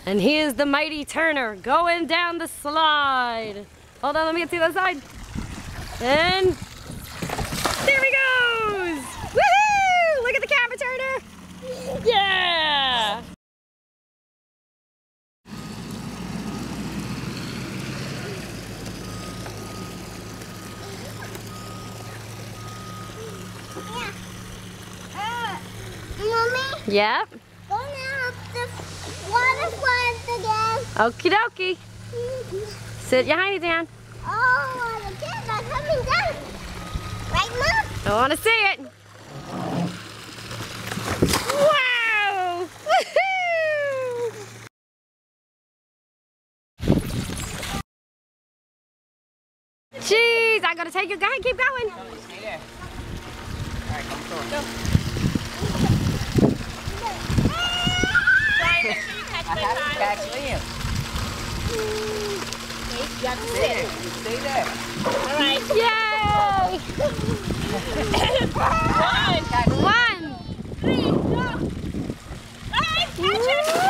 And here's the mighty Turner going down the slide. Hold on, let me get to the other side. And there he goes! Woohoo! Look at the camera, Turner! Yeah! Mommy? Yep. Go now up the waterfront again. Okie dokie. Sit your hiney down. Oh, the kids are coming down. Right, Mom? I want to see it. Wow! Woohoo! Jeez, I gotta take you. Go ahead, keep going. Stay there. All right, come forward. Go. Brian, make sure you catch my Catch child. Liam. You have to Stay sit. there. Stay there. All right. Yay! One, One. 3, go. All right, catch it.